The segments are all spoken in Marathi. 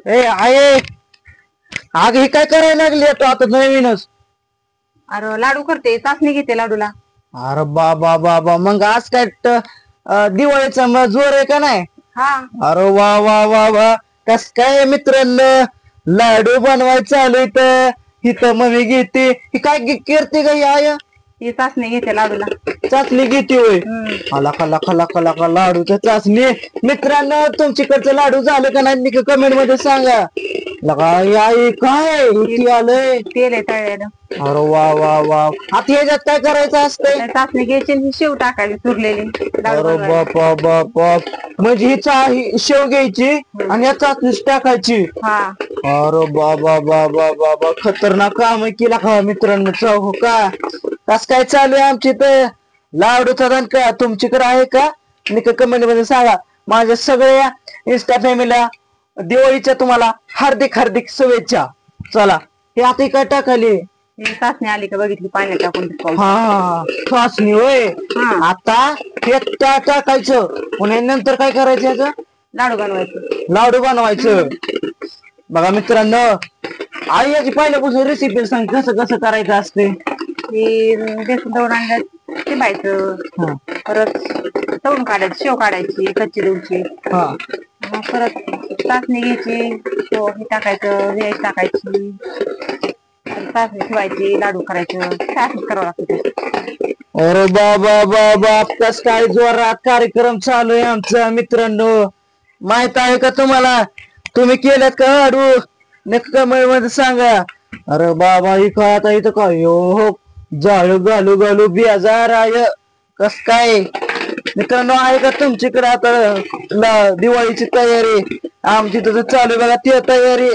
ए आहे. अग हे काय करायला लागली तू आता नवीनच? अरे लाडू करते, चाचणी घेते लाडूला. अरे बाबा बाबा, मग आज काय दिवाळीचा मग जोर आहे का नाही? हा. अरे वा वा वा वा, कस काय मित्रांनो, लाडू बनवायचं चालू तर इथं मग मी घेते. ही काय करते का ही आय? ही चाचणी घेते लाडूला. चाचणी घेते होय. आला खाला खाला खाला का लाडूच्या चाचणी. मित्रांनो तुमच्याकडचं लाडू झालं का नाही कमेंट मध्ये सांगा. लगा आई काय किती आलंय? तेल आहे तळलेलं. अरे वा वा वा, आता ह्याच्यात काय करायचं असतंय? चाचणी घ्यायची आणि शेव टाकायची चुरलेली. अरे बापा बापा, म्हणजे ही शेव घ्यायची आणि या चाचणीच टाकायची. हा. अरे बाबा बाबा बाबा, खतरनाक काम केला का मित्रांनो. हो का, कस काय चालू आहे आमची तर लाडूचा दणका? तुमच्याकडे आहे का? निका कमेंट मध्ये सांगा. माझ्या सगळ्या इंस्टा फॅमिलीला दिवाळीच्या तुम्हाला हार्दिक हार्दिक शुभेच्छा. चला, हे आता काय टाकाली? चाचणी आली का बघितली पाण्यात टाकून. हा, चाचणी होय. आता हे टाकायचं, पुन्हा नंतर काय करायचं? याचं लाडू बनवायचं. लाडू बनवायचं. बघा मित्रांनो, आई याची पहिल्यापासून रेसिपी सांग, कसं कसं करायचं असते. बेसन दळून आणलं शिंबायचं, परत तळून काढायची, शेव काढायची कच्ची दूधची. परत चाचणी घ्यायची, हे टाकायचं, वेज टाकायची, चाचणी ठेवायची, लाडू करायचं. चाचणी करावं लागतं. अरे बाबा बाबा, कस काय जोरात कार्यक्रम चालू आहे आमचा मित्रांनो. माहित आहे का तुम्हाला? तुम्ही केल्यात का लाडू? नक्की मध्ये सांगा. अरे बाबा, ही काय आता इथं काय हो जाळू घालू घालू बेजार आहे. कस काय मित्रांनो, आहे का तुमच्याकडे आता दिवाळीची तयारी? आमची तर चालू बघा ती तयारी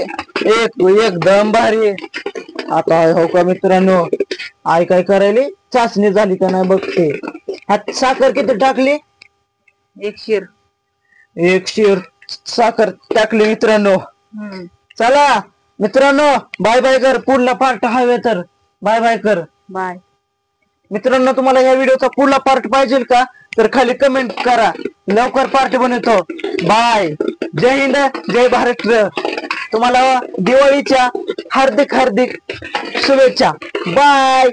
एकदम भारी. आता हो का मित्रांनो, आई काय करायली? चाचणी झाली का नाही बघते. हात साखर किती टाकली? एक शीर साखर टाकली मित्रांनो. चला मित्रांनो, बाय बाय कर. पुढला पार्ट हवे तर बाय बाय कर. बाय मित्रांनो, तुम्हाला या व्हिडिओचा पुढला पार्ट पाहिजे का? तर खाली कमेंट करा, लवकर पार्ट बनवतो. बाय. जय हिंद, जय महाराष्ट्र. तुम्हाला दिवाळीच्या हार्दिक हार्दिक शुभेच्छा. बाय.